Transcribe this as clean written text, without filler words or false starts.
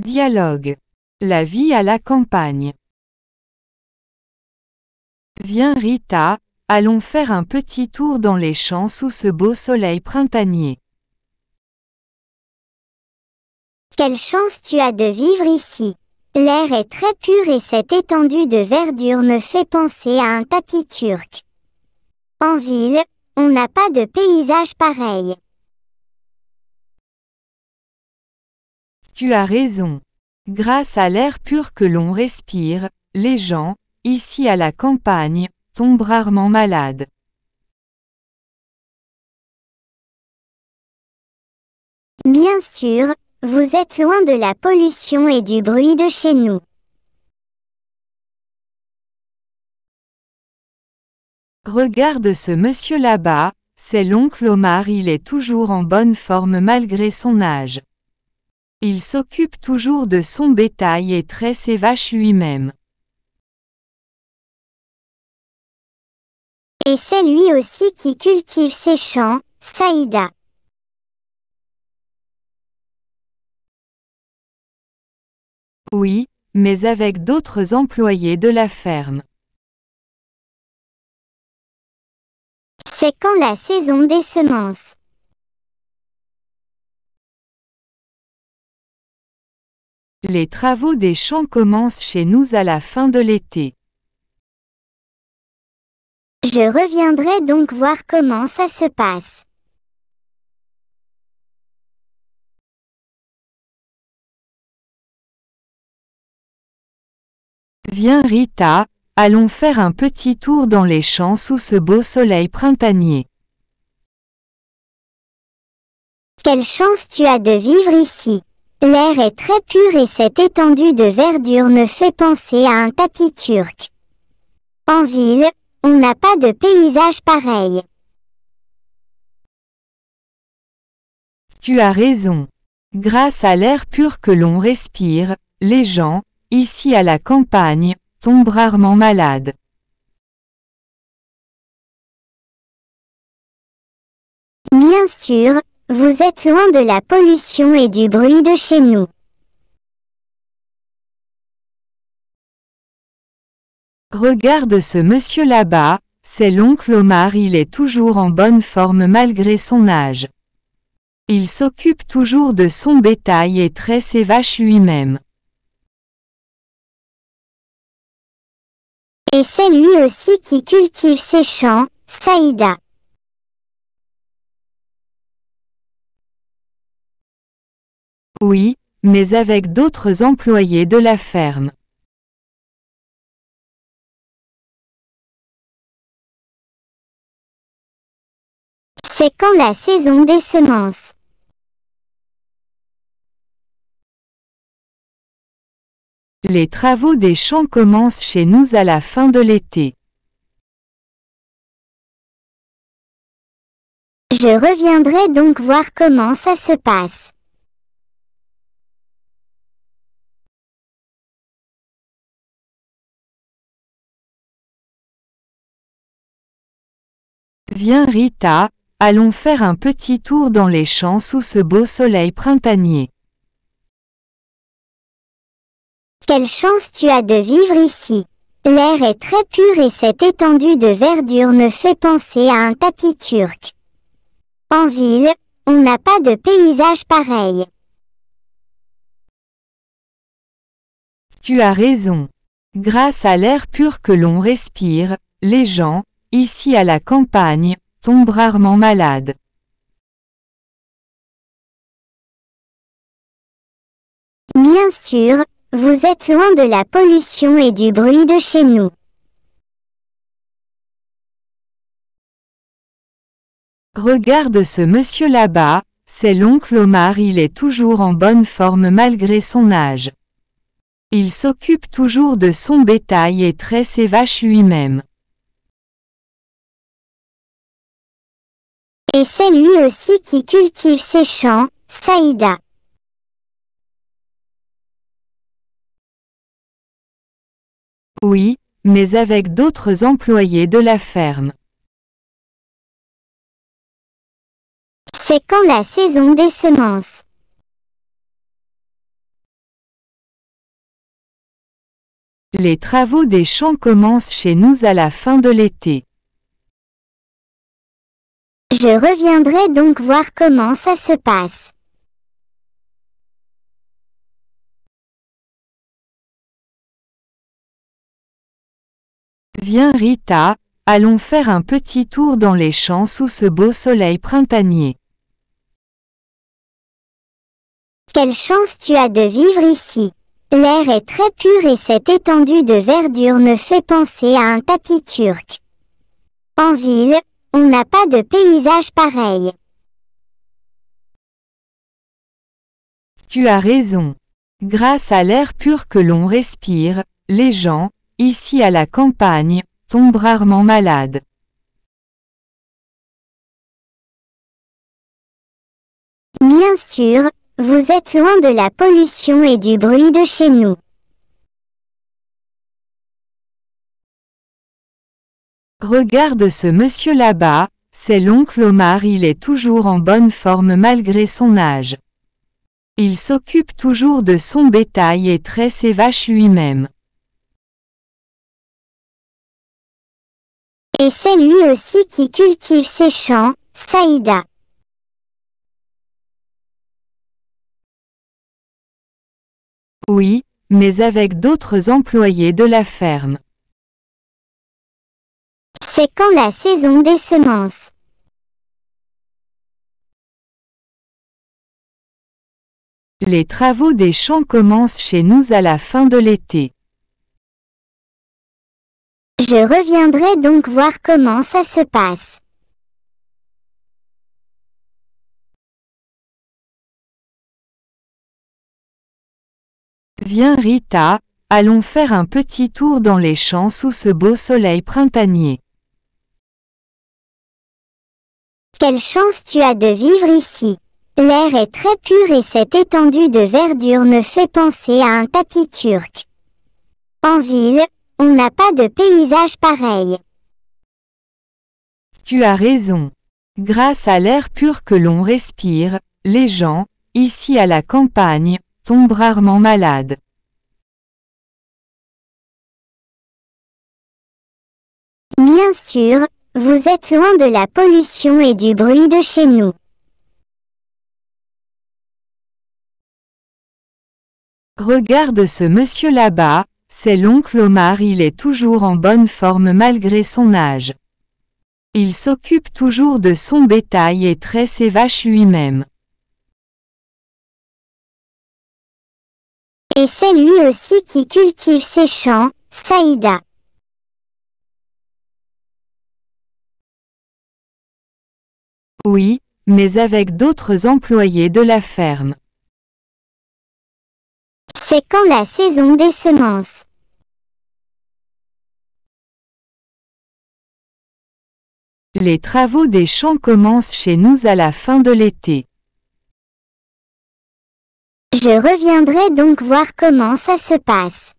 Dialogue. La vie à la campagne. Viens Rita, allons faire un petit tour dans les champs sous ce beau soleil printanier. Quelle chance tu as de vivre ici. L'air est très pur et cette étendue de verdure me fait penser à un tapis turc. En ville, on n'a pas de paysage pareil. Tu as raison. Grâce à l'air pur que l'on respire, les gens, ici à la campagne, tombent rarement malades. Bien sûr, vous êtes loin de la pollution et du bruit de chez nous. Regarde ce monsieur là-bas, c'est l'oncle Omar, il est toujours en bonne forme malgré son âge. Il s'occupe toujours de son bétail et traite ses vaches lui-même. Et c'est lui aussi qui cultive ses champs, Saïda. Oui, mais avec d'autres employés de la ferme. C'est quand la saison des semences. Les travaux des champs commencent chez nous à la fin de l'été. Je reviendrai donc voir comment ça se passe. Viens Rita, allons faire un petit tour dans les champs sous ce beau soleil printanier. Quelle chance tu as de vivre ici. L'air est très pur et cette étendue de verdure me fait penser à un tapis turc. En ville, on n'a pas de paysage pareil. Tu as raison. Grâce à l'air pur que l'on respire, les gens, ici à la campagne, tombent rarement malades. Bien sûr, vous êtes loin de la pollution et du bruit de chez nous. Regarde ce monsieur là-bas, c'est l'oncle Omar, il est toujours en bonne forme malgré son âge. Il s'occupe toujours de son bétail et traite ses vaches lui-même. Et c'est lui aussi qui cultive ses champs, Saïda. Oui, mais avec d'autres employés de la ferme. C'est quand la saison des semences. Les travaux des champs commencent chez nous à la fin de l'été. Je reviendrai donc voir comment ça se passe. Viens Rita, allons faire un petit tour dans les champs sous ce beau soleil printanier. Quelle chance tu as de vivre ici. L'air est très pur et cette étendue de verdure me fait penser à un tapis turc. En ville, on n'a pas de paysage pareil. Tu as raison. Grâce à l'air pur que l'on respire, les gens, ici à la campagne, tombent rarement malades. Bien sûr, vous êtes loin de la pollution et du bruit de chez nous. Regarde ce monsieur là-bas, c'est l'oncle Omar, il est toujours en bonne forme malgré son âge. Il s'occupe toujours de son bétail et traite ses vaches lui-même. Et c'est lui aussi qui cultive ses champs, Saïda. Oui, mais avec d'autres employés de la ferme. C'est quand la saison des semences. Les travaux des champs commencent chez nous à la fin de l'été. Je reviendrai donc voir comment ça se passe. Viens Rita, allons faire un petit tour dans les champs sous ce beau soleil printanier. Quelle chance tu as de vivre ici. L'air est très pur et cette étendue de verdure me fait penser à un tapis turc. En ville, on n'a pas de paysage pareil. Tu as raison. Grâce à l'air pur que l'on respire, les gens, ici à la campagne, tombent rarement malades. Bien sûr, vous êtes loin de la pollution et du bruit de chez nous. Regarde ce monsieur là-bas, c'est l'oncle Omar, il est toujours en bonne forme malgré son âge. Il s'occupe toujours de son bétail et traite ses vaches lui-même. Et c'est lui aussi qui cultive ses champs, Saïda. Oui, mais avec d'autres employés de la ferme. C'est quand la saison des semences. Les travaux des champs commencent chez nous à la fin de l'été. Je reviendrai donc voir comment ça se passe. Viens Rita, allons faire un petit tour dans les champs sous ce beau soleil printanier. Quelle chance tu as de vivre ici. L'air est très pur et cette étendue de verdure me fait penser à un tapis turc. En ville, on n'a pas de paysage pareil. Tu as raison. Grâce à l'air pur que l'on respire, les gens, ici à la campagne, tombent rarement malades. Bien sûr, vous êtes loin de la pollution et du bruit de chez nous. Regarde ce monsieur là-bas, c'est l'oncle Omar, il est toujours en bonne forme malgré son âge. Il s'occupe toujours de son bétail et traite ses vaches lui-même. Et c'est lui aussi qui cultive ses champs, Saïda. Oui, mais avec d'autres employés de la ferme. C'est quand la saison des semences. Les travaux des champs commencent chez nous à la fin de l'été. Je reviendrai donc voir comment ça se passe.